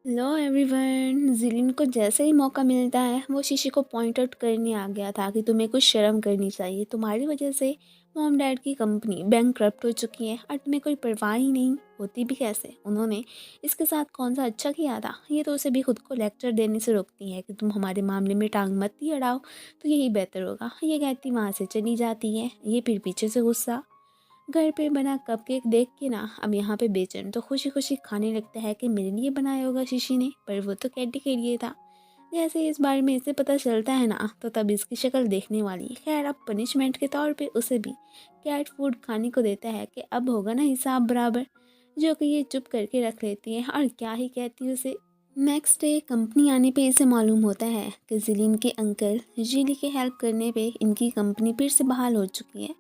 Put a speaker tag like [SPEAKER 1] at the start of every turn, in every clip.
[SPEAKER 1] Hello everyone. जिलिन को जैसे ही मौका मिलता है वो शीशी को पॉइंट आउट करने आ गया था कि तुम्हें कुछ शर्म करनी चाहिए। तुम्हारी वजह से मॉम डैड की कंपनी बैंकक्रप्ट हो चुकी है और तुम्हें कोई परवाह ही नहीं। होती भी कैसे, उन्होंने इसके साथ कौन सा अच्छा किया था। ये तो उसे भी खुद को लेक्चर देने से रोकती है कि तुम हमारे मामले में टांग मत ही अड़ाओ, तो यही बेहतर होगा। ये कहती वहाँ से चली जाती है। ये फिर पीछे से गुस्सा। घर पे बना कपकेक देख के ना अब यहाँ पे बेचैन तो खुशी खुशी खाने लगता है कि मेरे लिए बनाया होगा शीशी ने, पर वो तो कैटी के लिए था। जैसे इस बारे में इसे पता चलता है ना, तो तब इसकी शक्ल देखने वाली। खैर, अब पनिशमेंट के तौर पे उसे भी कैट फूड खाने को देता है कि अब होगा ना हिसाब बराबर, जो कि ये चुप करके रख लेती है और क्या ही कहती है उसे। नेक्स्ट डे कंपनी आने पे इसे मालूम होता है कि जिलिन के अंकल जीली के हेल्प करने पे इनकी कंपनी फिर से बहाल हो चुकी है।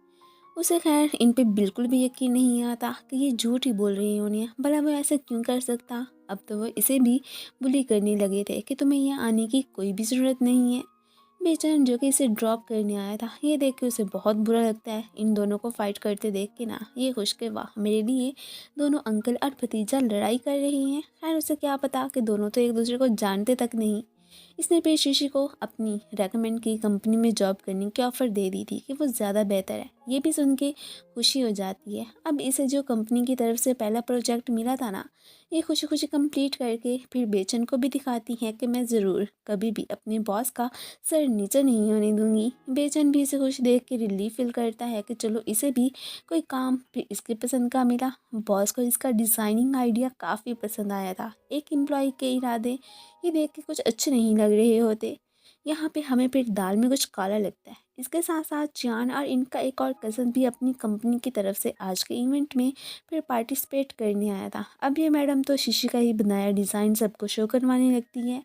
[SPEAKER 1] उसे खैर इन पे बिल्कुल भी यकीन नहीं आता कि ये झूठ ही बोल रही है उन्हें। भला वो ऐसा क्यों कर सकता। अब तो वो इसे भी बुली करने लगे थे कि तुम्हें यहाँ आने की कोई भी ज़रूरत नहीं है। बेचैन जो कि इसे ड्रॉप करने आया था, ये देख के उसे बहुत बुरा लगता है। इन दोनों को फाइट करते देख के ना ये खुश के वाह, मेरे लिए दोनों अंकल और भतीजा लड़ाई कर रहे हैं। खैर, उसे क्या पता कि दोनों तो एक दूसरे को जानते तक नहीं। इसने फिर शीशी को अपनी रेकमेंड की कंपनी में जॉब करने की ऑफ़र दे दी थी कि वो ज़्यादा बेहतर है। ये भी सुन के खुशी हो जाती है। अब इसे जो कंपनी की तरफ से पहला प्रोजेक्ट मिला था ना, ये खुशी खुशी कंप्लीट करके फिर बेचन को भी दिखाती है कि मैं ज़रूर कभी भी अपने बॉस का सर नीचे नहीं होने दूंगी। बेचन भी इसे खुश देख के रिलीफ फील करता है कि चलो इसे भी कोई काम फिर इसके पसंद का मिला। बॉस को इसका डिज़ाइनिंग आइडिया काफ़ी पसंद आया था। एक एम्प्लॉय के इरादे ये देख के कुछ अच्छे नहीं लग रहे होते। यहाँ पे हमें फिर दाल में कुछ काला लगता है। इसके साथ साथ चियान और इनका एक और कज़न भी अपनी कंपनी की तरफ से आज के इवेंट में फिर पार्टिसिपेट करने आया था। अब ये मैडम तो शीशी का ही बनाया डिज़ाइन सबको शो करवाने लगती है।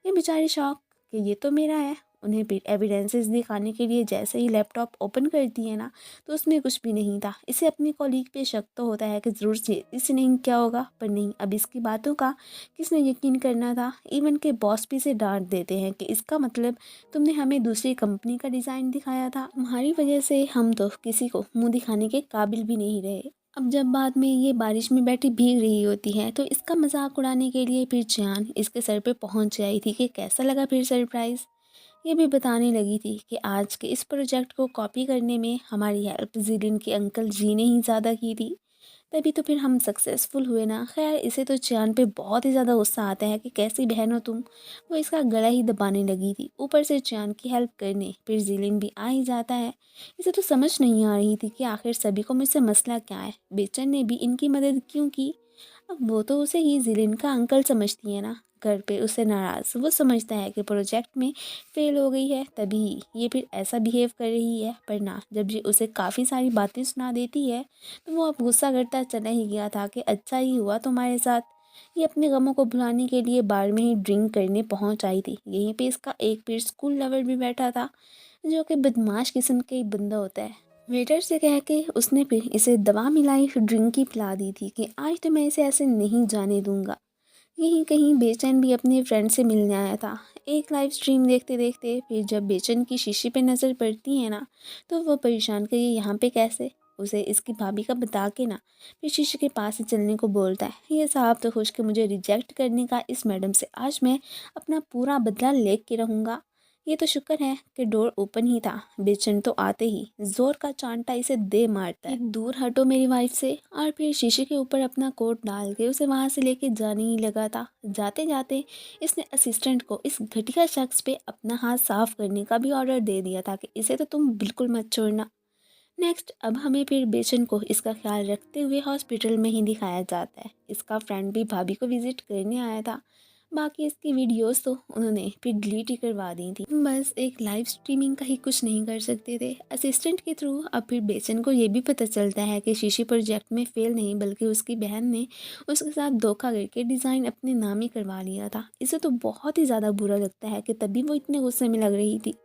[SPEAKER 1] ये बेचारी शौक कि ये तो मेरा है। उन्हें फिर एविडेंसेस दिखाने के लिए जैसे ही लैपटॉप ओपन करती है ना, तो उसमें कुछ भी नहीं था। इसे अपनी कॉलीग पे शक तो होता है कि ज़रूर से इसे नहीं क्या होगा, पर नहीं, अब इसकी बातों का किसने यकीन करना था। इवन के बॉस भी इसे डांट देते हैं कि इसका मतलब तुमने हमें दूसरी कंपनी का डिज़ाइन दिखाया था, तुम्हारी वजह से हम तो किसी को मुंह दिखाने के काबिल भी नहीं रहे। अब जब बाद में ये बारिश में बैठी भीग रही होती है, तो इसका मजाक उड़ाने के लिए फिर चांद इसके सर पे पहुंच आई थी कि कैसा लगा फिर सरप्राइज़। ये भी बताने लगी थी कि आज के इस प्रोजेक्ट को कॉपी करने में हमारी हेल्प जिलिन के अंकल जी ने ही ज़्यादा की थी, तभी तो फिर हम सक्सेसफुल हुए ना। खैर, इसे तो चांद पे बहुत ही ज़्यादा गुस्सा आता है कि कैसी बहन हो तुम। वो इसका गला ही दबाने लगी थी। ऊपर से चांद की हेल्प करने फिर जिलिन भी आ ही जाता है। इसे तो समझ नहीं आ रही थी कि आखिर सभी को मुझसे मसला क्या है। बेचन ने भी इनकी मदद क्यों की। अब वो तो उसे ही जिलिन का अंकल समझती है ना। घर पे उसे नाराज़ वो समझता है कि प्रोजेक्ट में फेल हो गई है, तभी ये फिर ऐसा बिहेव कर रही है। पर ना, जब ये उसे काफ़ी सारी बातें सुना देती है, तो वो अब गुस्सा करता चला ही गया था कि अच्छा ही हुआ तुम्हारे साथ। ये अपने गमों को भुलाने के लिए बार में ही ड्रिंक करने पहुंच आई थी। यहीं पे इसका एक फिर स्कूल लवर भी बैठा था, जो कि बदमाश किस्म का ही बंदा होता है। वेटर से कह के उसने फिर इसे दवा मिलाई ड्रिंक की पिला दी थी कि आज तो मैं इसे ऐसे नहीं जाने दूंगा। यहीं कहीं बेचैन भी अपने फ्रेंड से मिलने आया था। एक लाइव स्ट्रीम देखते देखते फिर जब बेचैन की शीशी पे नज़र पड़ती है ना, तो वो परेशान कि ये यहाँ पे कैसे। उसे इसकी भाभी का बता के ना फिर शीशी के पास से चलने को बोलता है। ये साहब तो खुश के मुझे रिजेक्ट करने का, इस मैडम से आज मैं अपना पूरा बदला ले के रहूँगा। ये तो शुक्र है कि डोर ओपन ही था। बेचैन तो आते ही जोर का चांटा इसे दे मारता है, दूर हटो मेरी वाइफ से। और फिर शीशे के ऊपर अपना कोट डाल के उसे वहां से लेके जाने ही लगा था। जाते जाते इसने असिस्टेंट को इस घटिया शख्स पे अपना हाथ साफ करने का भी ऑर्डर दे दिया था कि इसे तो तुम बिल्कुल मत छोड़ना। नेक्स्ट, अब हमें फिर बेचन को इसका ख्याल रखते हुए हॉस्पिटल में ही दिखाया जाता है। इसका फ्रेंड भी भाभी को विजिट करने आया था। बाकी इसकी वीडियोस तो उन्होंने फिर डिलीट ही करवा दी थी। बस एक लाइव स्ट्रीमिंग का ही कुछ नहीं कर सकते थे असिस्टेंट के थ्रू। अब फिर बेचन को ये भी पता चलता है कि शीशी प्रोजेक्ट में फेल नहीं, बल्कि उसकी बहन ने उसके साथ धोखा करके डिज़ाइन अपने नाम ही करवा लिया था। इसे तो बहुत ही ज़्यादा बुरा लगता है कि तभी वो इतने गुस्से में लग रही थी।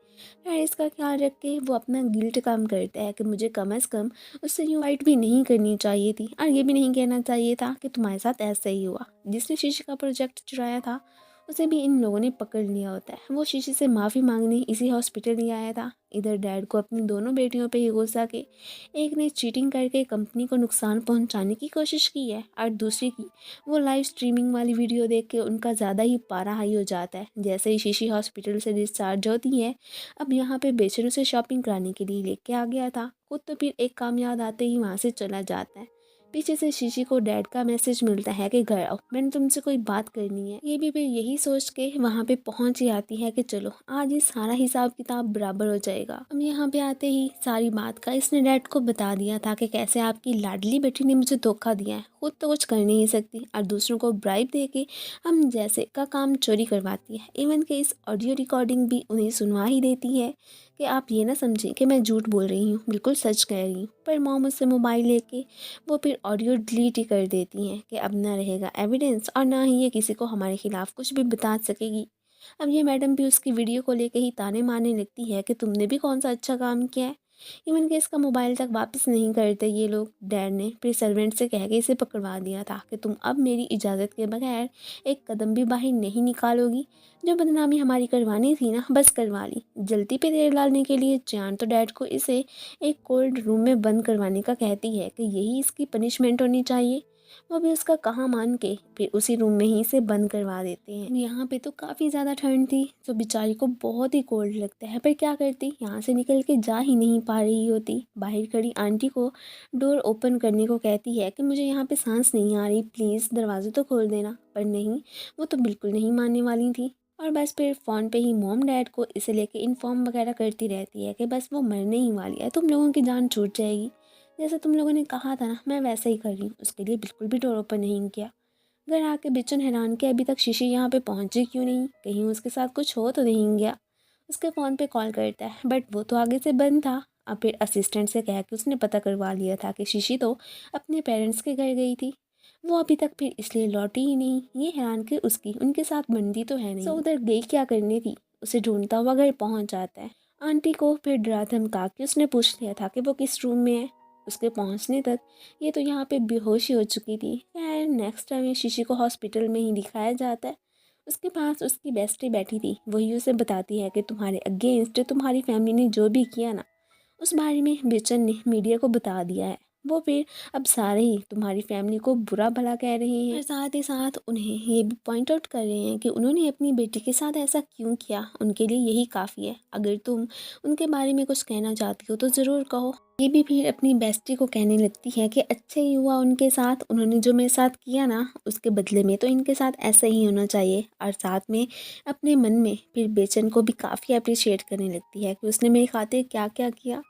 [SPEAKER 1] फिर इसका ख्याल रख के वो अपना गिल्ट काम करता है कि मुझे कम अज़ कम उससे यूँ फाइट भी नहीं करनी चाहिए थी, और ये भी नहीं कहना चाहिए था कि तुम्हारे साथ ऐसा ही हुआ। जिसने शीशे का प्रोजेक्ट चुराया था उसे भी इन लोगों ने पकड़ लिया होता है। वो शीशी से माफ़ी मांगने इसी हॉस्पिटल ही आया था। इधर डैड को अपनी दोनों बेटियों पे ही गुस्सा कि एक ने चीटिंग करके कंपनी को नुकसान पहुंचाने की कोशिश की है और दूसरी की वो लाइव स्ट्रीमिंग वाली वीडियो देख के उनका ज़्यादा ही पारा हाई हो जाता है। जैसे ही शीशी हॉस्पिटल से डिस्चार्ज होती है, अब यहाँ पे बेचैन उसे शॉपिंग कराने के लिए लेके आ गया था। खुद तो फिर एक काम याद आते ही वहाँ से चला जाता है। पीछे से शीशी को डैड का मैसेज मिलता है कि घर आओ, मैंने तुमसे कोई बात करनी है। ये भी फिर यही सोच के वहाँ पे पहुँच ही आती है कि चलो आज ये सारा हिसाब किताब बराबर हो जाएगा। अब यहाँ पे आते ही सारी बात का इसने डैड को बता दिया था कि कैसे आपकी लाडली बेटी ने मुझे धोखा दिया है, खुद तो कुछ कर नहीं सकती और दूसरों को ब्राइब दे के हम जैसे का काम चोरी करवाती है। इवन के इस ऑडियो रिकॉर्डिंग भी उन्हें सुनवा ही देती है कि आप ये ना समझें कि मैं झूठ बोल रही हूँ, बिल्कुल सच कह रही हूँ। पर मॉम उससे मोबाइल लेके वो फिर ऑडियो डिलीट ही कर देती हैं कि अब ना रहेगा एविडेंस और ना ही ये किसी को हमारे खिलाफ कुछ भी बता सकेगी। अब ये मैडम भी उसकी वीडियो को लेके ही ताने मारने लगती है कि तुमने भी कौन सा अच्छा काम किया है। इवन कि इसका मोबाइल तक वापस नहीं करते ये लोग। डैड ने फिर सर्वेंट से कह के इसे पकड़वा दिया था कि तुम अब मेरी इजाज़त के बगैर एक कदम भी बाहर नहीं निकालोगी। जो बदनामी हमारी करवानी थी ना, बस करवा ली। जल्दी पे तेल डालने के लिए जान तो डैड को इसे एक कोल्ड रूम में बंद करवाने का कहती है कि यही इसकी पनिशमेंट होनी चाहिए। वो भी उसका कहा मान के फिर उसी रूम में ही इसे बंद करवा देते हैं। यहाँ पे तो काफ़ी ज़्यादा ठंड थी तो बेचारी को बहुत ही कोल्ड लगता है, पर क्या करती, यहाँ से निकल के जा ही नहीं पा रही होती। बाहर खड़ी आंटी को डोर ओपन करने को कहती है कि मुझे यहाँ पे सांस नहीं आ रही, प्लीज़ दरवाज़े तो खोल देना। पर नहीं, वो तो बिल्कुल नहीं मानने वाली थी। और बस फिर फ़ोन पे ही मॉम डैड को इसे लेके इन्फॉर्म वगैरह करती रहती है कि बस वो मरने ही वाली है, तुम लोगों की जान छूट जाएगी। जैसे तुम लोगों ने कहा था ना, मैं वैसा ही कर रही हूँ। उसके लिए बिल्कुल भी डोर ओपन नहीं किया। घर आके बिचन हैरान कि अभी तक शीशी यहाँ पे पहुँची क्यों नहीं, कहीं उसके साथ कुछ हो तो नहीं गया। उसके फ़ोन पे कॉल करता है बट वो तो आगे से बंद था। अब फिर असिस्टेंट से कह के उसने पता करवा लिया था कि शीशी तो अपने पेरेंट्स के घर गई थी। वो अभी तक फिर इसलिए लौटी ही नहीं। ये हैरान कि उसकी उनके साथ बनती तो है नहीं, सो उधर गई क्या करनी थी। उसे ढूंढता हुआ घर पहुंच जाता है। आंटी को फिर डरा धमका के उसने पूछ लिया था कि वो किस रूम में है। उसके पहुंचने तक ये तो यहाँ पे बेहोश ही हो चुकी थी। खैर नेक्स्ट टाइम ये शीशी को हॉस्पिटल में ही दिखाया जाता है। उसके पास उसकी बेस्टी बैठी थी। वही उसे बताती है कि तुम्हारे अगेंस्ट तुम्हारी फैमिली ने जो भी किया ना, उस बारे में बेचन ने मीडिया को बता दिया है। वो फिर अब सारे ही तुम्हारी फैमिली को बुरा भला कह रहे हैं और साथ ही साथ उन्हें ये भी पॉइंट आउट कर रहे हैं कि उन्होंने अपनी बेटी के साथ ऐसा क्यों किया। उनके लिए यही काफ़ी है। अगर तुम उनके बारे में कुछ कहना चाहती हो तो ज़रूर कहो। ये भी फिर अपनी बेस्टी को कहने लगती है कि अच्छा ही हुआ उनके साथ, उन्होंने जो मेरे साथ किया ना, उसके बदले में तो इनके साथ ऐसा ही होना चाहिए। और साथ में अपने मन में फिर बेचन को भी काफ़ी अप्रिशिएट करने लगती है कि उसने मेरी खातिर क्या क्या किया।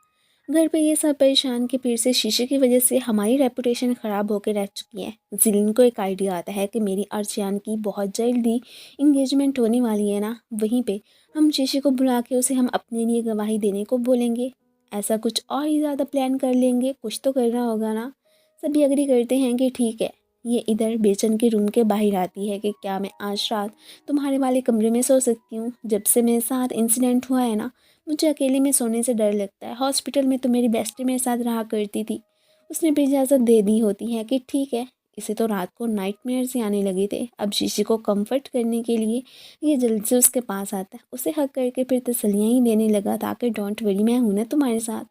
[SPEAKER 1] घर पे ये सब परेशान कि फिर से शीशे की वजह से हमारी रेपुटेशन ख़राब होकर रह चुकी है। जिलिन को एक आइडिया आता है कि मेरी और चियान की बहुत जल्दी इंगेजमेंट होने वाली है ना, वहीं पे हम शीशे को बुला के उसे हम अपने लिए गवाही देने को बोलेंगे। ऐसा कुछ और ही ज़्यादा प्लान कर लेंगे, कुछ तो करना होगा ना। सभी एग्री करते हैं कि ठीक है। ये इधर बेचन के रूम के बाहर आती है कि क्या मैं आज रात तुम्हारे वाले कमरे में सो सकती हूँ। जब से मेरे साथ इंसिडेंट हुआ है ना, मुझे अकेले में सोने से डर लगता है। हॉस्पिटल में तो मेरी बेस्टी मेरे साथ रहा करती थी, उसने भी इजाज़त दे दी होती है कि ठीक है। इसे तो रात को नाइटमेयर्स ही आने लगे थे। अब शीशी को कंफर्ट करने के लिए ये जल्द से उसके पास आता है, उसे हक करके फिर तसल्लियाँ ही देने लगा था कि डोंट वरी, मैं हूं ना तुम्हारे साथ।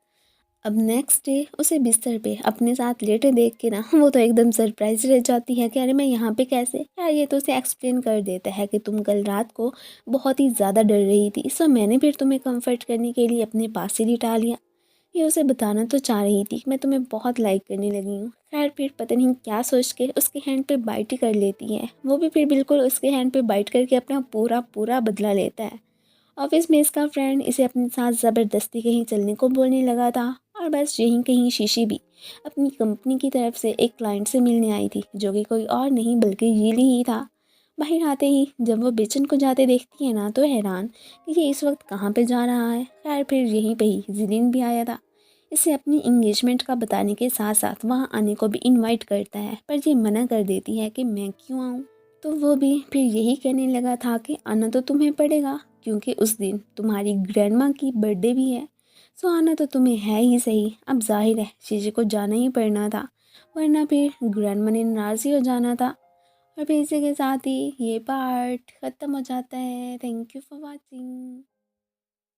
[SPEAKER 1] अब नेक्स्ट डे उसे बिस्तर पे अपने साथ लेटे देख के ना वो तो एकदम सरप्राइज रह जाती है कि अरे मैं यहाँ पे कैसे। यार ये तो उसे एक्सप्लेन कर देता है कि तुम कल रात को बहुत ही ज़्यादा डर रही थी, सो मैंने फिर तुम्हें कंफर्ट करने के लिए अपने पास ही लिटा लिया। ये उसे बताना तो चाह रही थी कि मैं तुम्हें बहुत लाइक करने लगी हूँ। खैर फिर पता नहीं क्या सोच के उसके हैंड पे बाइट ही कर लेती है। वो भी फिर बिल्कुल उसके हैंड पे बाइट करके अपना पूरा पूरा बदला लेता है। ऑफिस में इसका फ्रेंड इसे अपने साथ ज़बरदस्ती कहीं चलने को बोलने लगा था। और बस यहीं कहीं शीशी भी अपनी कंपनी की तरफ से एक क्लाइंट से मिलने आई थी, जो कि कोई और नहीं बल्कि यीली ही था। बाहर आते ही जब वो बेचन को जाते देखती है ना, तो हैरान कि ये इस वक्त कहाँ पे जा रहा है। खैर फिर यहीं पे ही जिलिन भी आया था। इसे अपनी इंगेजमेंट का बताने के साथ साथ वहाँ आने को भी इनवाइट करता है, पर ये मना कर देती है कि मैं क्यों आऊँ। तो वो भी फिर यही कहने लगा था कि आना तो तुम्हें पड़ेगा, क्योंकि उस दिन तुम्हारी ग्रैंडमा की बर्थडे भी है। सो आना तो तुम्हें है ही सही। अब जाहिर है शीशी को जाना ही पड़ना था, वरना फिर ग्रैंडमा ने नाराज़ ही हो जाना था। और फिर इसी के साथ ही ये पार्ट ख़त्म हो जाता है। Thank you for watching.